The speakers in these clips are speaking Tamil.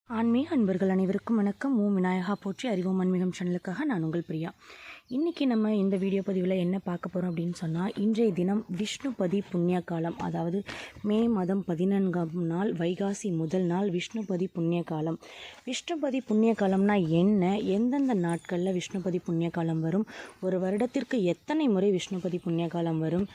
ஆன்மீக அன்பர்கள் அனைவருக்கும் வணக்கம். ஓம் விநாயகா போற்றி. அறிவோம் ஆன்மீகம் சேனலுக்காக நான் உங்கள் பிரியா. இன்றைக்கி நம்ம இந்த வீடியோ பதிவில் என்ன பார்க்க போகிறோம் அப்படின்னு சொன்னால், இன்றைய தினம் விஷ்ணுபதி புண்ணிய காலம், அதாவது மே மாதம் 14ஆம் நாள், வைகாசி முதல் நாள் விஷ்ணுபதி புண்ணிய காலம். விஷ்ணுபதி புண்ணிய காலம்னா என்ன, எந்தெந்த நாட்களில் விஷ்ணுபதி புண்ணிய காலம் வரும், ஒரு வருடத்திற்கு எத்தனை முறை விஷ்ணுபதி புண்ணிய காலம் வரும்,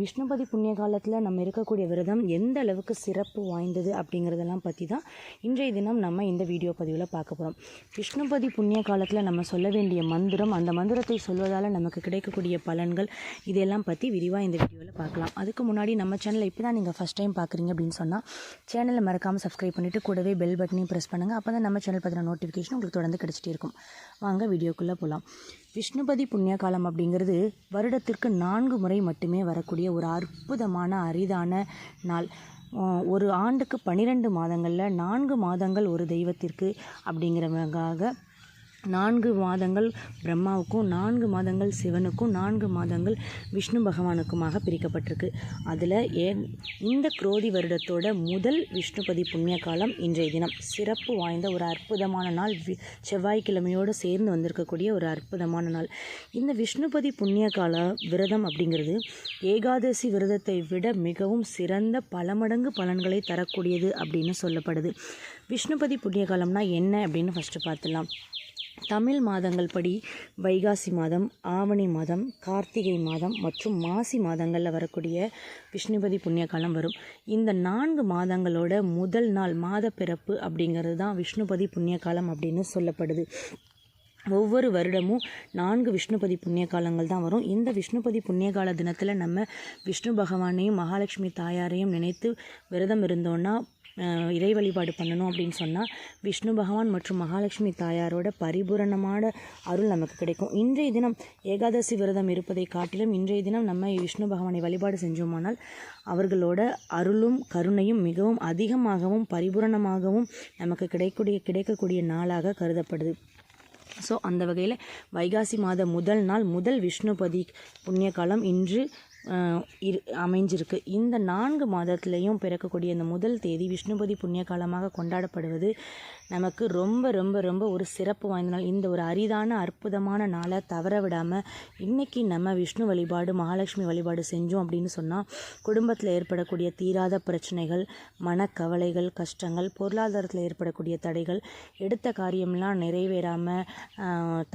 விஷ்ணுபதி புண்ணிய காலத்தில் நம்ம இருக்கக்கூடிய விரதம் எந்த அளவுக்கு சிறப்பு வாய்ந்தது அப்படிங்கிறதெல்லாம் பற்றி தான் இன்றைய தினம் நம்ம இந்த வீடியோ பதிவில் பார்க்க போகிறோம். விஷ்ணுபதி புண்ணிய காலத்தில் நம்ம சொல்ல வேண்டிய மந்திரம், அந்த மந்திரத்தை சொல்வதால் நமக்கு கிடைக்கக்கூடிய பலன்கள், இதெல்லாம் பற்றி விரிவாக இந்த வீடியோவில் பார்க்கலாம். அதுக்கு முன்னாடி நம்ம சேனலை இப்போ தான் நீங்கள் ஃபஸ்ட் டைம் பார்க்குறீங்க அப்படின்னு சொன்னால் சேனலை மறக்காமல் சப்ஸ்கிரைப் பண்ணிவிட்டு கூடவே பெல் பட்டனையும் ப்ரெஸ் பண்ணுங்கள். அப்போ தான் நம்ம சேனல் பற்றின நோட்டிஃபிகேஷன் உங்களுக்கு தொடர்ந்து கிடச்சிட்டே இருக்கும். வாங்க வீடியோக்குள்ளே போகலாம். விஷ்ணுபதி புண்ணிய காலம் அப்படிங்கிறது வருடத்திற்கு 4 முறை மட்டுமே வரக்கூடிய ஒரு அற்புதமான அரிதான நாள். ஒரு ஆண்டுக்கு 12 மாதங்களில் 4 மாதங்கள் ஒரு தெய்வத்திற்கு அப்படிங்கிறவங்காக 4 மாதங்கள் பிரம்மாவுக்கும், 4 மாதங்கள் சிவனுக்கும், 4 மாதங்கள் விஷ்ணு பகவானுக்குமாக பிரிக்கப்பட்டிருக்கு. அதில் இந்த குரோதி வருடத்தோட முதல் விஷ்ணுபதி புண்ணிய காலம் இன்றைய தினம். சிறப்பு வாய்ந்த ஒரு அற்புதமான நாள், செவ்வாய்க்கிழமையோடு சேர்ந்து வந்திருக்கக்கூடிய ஒரு அற்புதமான நாள். இந்த விஷ்ணுபதி புண்ணிய கால விரதம் அப்படிங்கிறது ஏகாதசி விரதத்தை விட மிகவும் சிறந்த பல மடங்கு பலன்களை தரக்கூடியது அப்படின்னு சொல்லப்படுது. விஷ்ணுபதி புண்ணிய காலம்னா என்ன அப்படின்னு ஃபஸ்ட்டு பார்த்துடலாம். தமிழ் மாதங்கள் படி வைகாசி மாதம், ஆவணி மாதம், கார்த்திகை மாதம் மற்றும் மாசி மாதங்களில் வரக்கூடிய விஷ்ணுபதி புண்ணிய காலம் வரும். இந்த 4 மாதங்களோட முதல் நாள் மாத பிறப்பு அப்படிங்கிறது தான் விஷ்ணுபதி புண்ணிய காலம் அப்படின்னு சொல்லப்படுது. ஒவ்வொரு வருடமும் 4 விஷ்ணுபதி புண்ணிய காலங்கள் தான் வரும். இந்த விஷ்ணுபதி புண்ணிய கால தினத்தில் நம்ம விஷ்ணு பகவானையும் மகாலட்சுமி தாயாரையும் நினைத்து விரதம் இருந்தோன்னா, இறை வழிபாடு பண்ணணும் அப்படின்னு சொன்னால் விஷ்ணு பகவான் மற்றும் மகாலட்சுமி தாயாரோட பரிபூரணமான அருள் நமக்கு கிடைக்கும். இன்றைய தினம் ஏகாதசி விரதம் இருப்பதை காட்டிலும் இன்றைய தினம் நம்ம விஷ்ணு பகவானை வழிபாடு செஞ்சோமானால் அவர்களோட அருளும் கருணையும் மிகவும் அதிகமாகவும் பரிபூரணமாகவும் நமக்கு கிடைக்கக்கூடிய நாளாக கருதப்படுது. ஸோ அந்த வகையில் வைகாசி மாத முதல் நாள் முதல் விஷ்ணுபதி புண்ணிய காலம் இன்று அமைஞ்சிருக்கு. இந்த 4 மாதத்துலேயும் பிறக்கக்கூடிய இந்த முதல் தேதி விஷ்ணுபதி புண்ணிய காலமாக கொண்டாடப்படுவது நமக்கு ரொம்ப ரொம்ப ரொம்ப ஒரு சிறப்பு வாய்ந்த நாள். இந்த ஒரு அரிதான அற்புதமான நாளை தவற விடாமல் இன்றைக்கி நம்ம விஷ்ணு வழிபாடு, மகாலட்சுமி வழிபாடு செஞ்சோம் அப்படின்னு சொன்னால் குடும்பத்தில் ஏற்படக்கூடிய தீராத பிரச்சனைகள், மனக்கவலைகள், கஷ்டங்கள், பொருளாதாரத்தில் ஏற்படக்கூடிய தடைகள், எடுத்த காரியம்லாம் நிறைவேறாமல்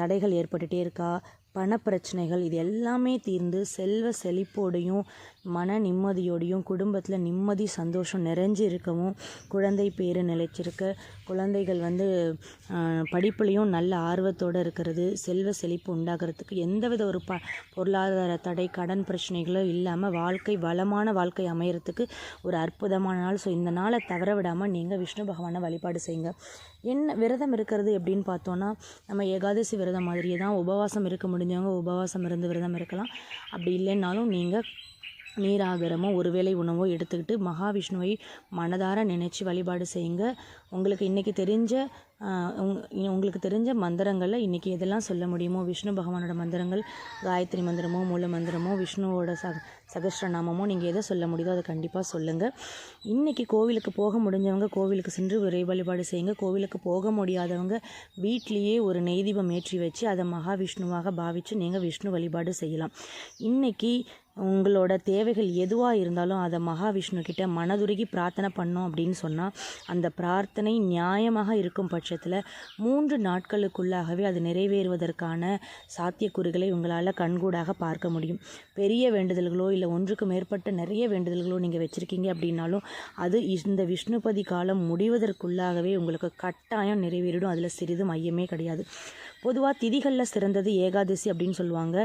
தடைகள் ஏற்பட்டுகிட்டே இருக்கா, பணப்பிரச்சனைகள், இது எல்லாமே தீர்ந்து செல்வ செழிப்போடையும் மன நிம்மதியோடையும் குடும்பத்தில் நிம்மதி சந்தோஷம் நிறைஞ்சு இருக்கவும், குழந்தை பேர் நிலைச்சிருக்க, குழந்தைகள் படிப்புலேயும் நல்ல ஆர்வத்தோடு இருக்கிறது, செல்வ செழிப்பு உண்டாகிறதுக்கு எந்தவித ஒரு பொருளாதார தடை, கடன் பிரச்சனைகளும் இல்லாமல் வளமான வாழ்க்கை அமையறதுக்கு ஒரு அற்புதமான நாள். ஸோ இந்த நாளை தவற விடாமல் நீங்கள் விஷ்ணு பகவானை வழிபாடு செய்யுங்க. என்ன விரதம் இருக்கிறது எப்படின்னு பார்த்தோன்னா, நம்ம ஏகாதசி விரதம் மாதிரியே தான். உபவாசம் இருக்க முடிஞ்சவங்க உபவாசம் இருந்து விரதம் இருக்கலாம். அப்படி இல்லைன்னாலும் நீங்கள் நீராகாரமோ ஒருவேளை உணவோ எடுத்துக்கிட்டு மகாவிஷ்ணுவை மனதார நினைச்சு வழிபாடு செய்யுங்க. உங்களுக்கு இன்றைக்கி உங்களுக்கு தெரிஞ்ச மந்திரங்களில் இன்றைக்கி எதெல்லாம் சொல்ல முடியுமோ, விஷ்ணு பகவானோட மந்திரங்கள், காயத்ரி மந்திரமோ மூல மந்திரமோ விஷ்ணுவோட சகஸ்ரநாமமோ நீங்கள் எதை சொல்ல முடியுதோ அதை கண்டிப்பாக சொல்லுங்கள். இன்றைக்கி கோவிலுக்கு போக முடிஞ்சவங்க கோவிலுக்கு சென்று இறை வழிபாடு செய்யுங்க. கோவிலுக்கு போக முடியாதவங்க வீட்லேயே ஒரு நெய்தீபம் ஏற்றி வச்சு அதை மகாவிஷ்ணுவாக பாவித்து நீங்கள் விஷ்ணு வழிபாடு செய்யலாம். இன்றைக்கி உங்களோட தேவைகள் எதுவாக இருந்தாலும் அதை மகாவிஷ்ணு கிட்ட மனதுருகி பிரார்த்தனை பண்ணோம் அப்படின்னு சொன்னால் அந்த பிரார்த்தனை நியாயமாக இருக்கும் பட்சத்தில் 3 நாட்களுக்குள்ளாகவே அது நிறைவேறுவதற்கான சாத்தியக்கூறுகளை உங்களால் கண்கூடாக பார்க்க முடியும். பெரிய வேண்டுதல்களோ இல்லை ஒன்றுக்கு மேற்பட்ட நிறைய வேண்டுதல்களோ நீங்கள் வச்சுருக்கீங்க அப்படின்னாலும் அது இந்த விஷ்ணுபதி காலம் முடிவதற்குள்ளாகவே உங்களுக்கு கட்டாயம் நிறைவேறிடும். அதில் சிறிதும் ஐயமே கிடையாது. பொதுவாக திதிகளில் சிறந்தது ஏகாதசி அப்படின்னு சொல்லுவாங்க.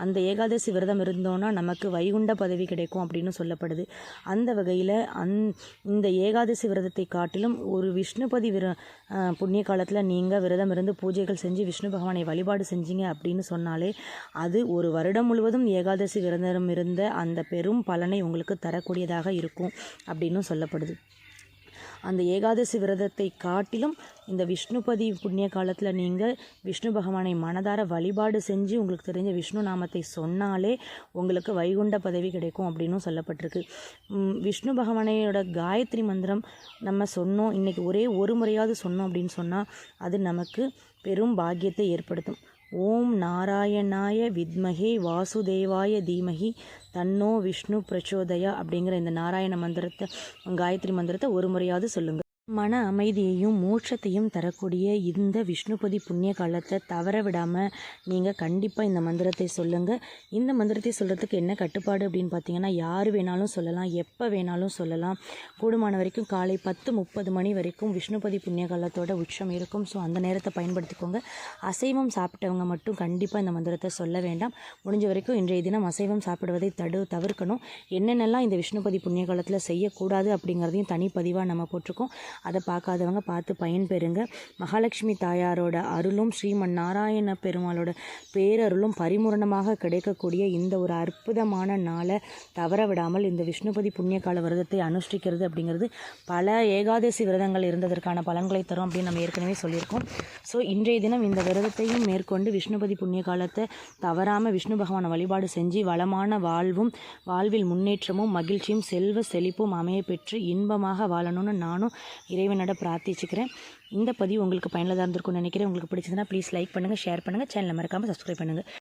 அந்த ஏகாதசி விரதம் இருந்தோன்னா நமக்கு வைகுண்ட பதவி கிடைக்கும் அப்படின்னு சொல்லப்படுது. அந்த வகையில் இந்த ஏகாதசி விரதத்தை காட்டிலும் ஒரு விஷ்ணுபதி புண்ணிய காலத்தில் நீங்கள் விரதம் இருந்து பூஜைகள் செஞ்சு விஷ்ணு பகவானை வழிபாடு செஞ்சீங்க அப்படின்னு சொன்னாலே அது ஒரு வருடம் முழுவதும் ஏகாதசி விரதம் இருந்த அந்த பெரும் பலனை உங்களுக்கு தரக்கூடியதாக இருக்கும் அப்படின்னு சொல்லப்படுது. அந்த ஏகாதசி விரதத்தை காட்டிலும் இந்த விஷ்ணுபதி புண்ணிய காலத்தில் நீங்கள் விஷ்ணு பகவானை மனதார வழிபாடு செஞ்சு உங்களுக்கு தெரிஞ்ச விஷ்ணு நாமத்தை சொன்னாலே உங்களுக்கு வைகுண்ட பதவி கிடைக்கும் அப்படின்னும் சொல்லப்பட்டிருக்கு. விஷ்ணு பகவானையோட காயத்ரி மந்திரம் நம்ம சொன்னோம், இன்றைக்கி ஒரே ஒரு முறையாவது சொன்னோம் அப்படின்னு சொன்னால் அது நமக்கு பெரும் பாக்கியத்தை ஏற்படுத்தும். ஓம் நாராயணாய வித்மகே வாசுதேவாய தீமகி தன்னோ விஷ்ணு பிரச்சோதயா அப்படிங்கிற இந்த நாராயண மந்திரத்தை, காயத்ரி மந்திரத்தை ஒரு முறையாவது சொல்லுங்கள். மன அமைதியையும் மோட்சத்தையும் தரக்கூடிய இந்த விஷ்ணுபதி புண்ணிய காலத்தை தவற விடாமல் நீங்கள் கண்டிப்பாக இந்த மந்திரத்தை சொல்லுங்கள். இந்த மந்திரத்தை சொல்கிறதுக்கு என்ன கட்டுப்பாடு அப்படின்னு பார்த்தீங்கன்னா, யார் வேணாலும் சொல்லலாம், எப்போ வேணாலும் சொல்லலாம். கூடுமான வரைக்கும் காலை 10:30 மணி வரைக்கும் விஷ்ணுபதி புண்ணிய காலத்தோட உச்சம் இருக்கும். ஸோ அந்த நேரத்தை பயன்படுத்திக்கோங்க. அசைவம் சாப்பிட்டவங்க மட்டும் கண்டிப்பாக இந்த மந்திரத்தை சொல்ல வேண்டாம். முடிஞ்ச வரைக்கும் இன்றைய தினம் அசைவம் சாப்பிடுவதை தவிர்க்கணும். என்னென்னலாம் இந்த விஷ்ணுபதி புண்ணிய காலத்தில் செய்யக்கூடாது அப்படிங்கிறதையும் தனிப்பதிவாக நம்ம போட்டிருக்கோம். அதை பார்க்காதவங்க பார்த்து பயன்பெறுங்க. மகாலட்சுமி தாயாரோட அருளும் ஸ்ரீமன் நாராயண பெருமாளோட பேரருளும் பரிபூரணமாக கிடைக்கக்கூடிய இந்த ஒரு அற்புதமான நாளை தவற விடாமல் இந்த விஷ்ணுபதி புண்ணிய கால விரதத்தை அனுஷ்டிக்கிறது அப்படிங்கிறது பல ஏகாதசி விரதங்கள் இருந்ததற்கான பலன்களை தரும் அப்படின்னு நம்ம ஏற்கனவே சொல்லியிருக்கோம். ஸோ இன்றைய தினம் இந்த விரதத்தையும் மேற்கொண்டு விஷ்ணுபதி புண்ணிய காலத்தை தவறாமல் விஷ்ணு பகவானை வழிபாடு செஞ்சு வளமான வாழ்வில் முன்னேற்றமும் மகிழ்ச்சியும் செல்வ செழிப்பும் அமைய பெற்று இன்பமாக வாழணும்னு நானும் இறைவனோட பிரார்த்திச்சுக்கிறேன். இந்த பதிவு உங்களுக்கு பயனுள்ளதாக இருந்திருக்கும்னு நினைக்கிறேன். உங்களுக்கு பிடிச்சதுன்னா ப்ளீஸ் லைக் பண்ணுங்கள், ஷேர் பண்ணுங்கள், சேனலை மறக்காமல் சப்ஸ்கிரைப் பண்ணுங்கள்.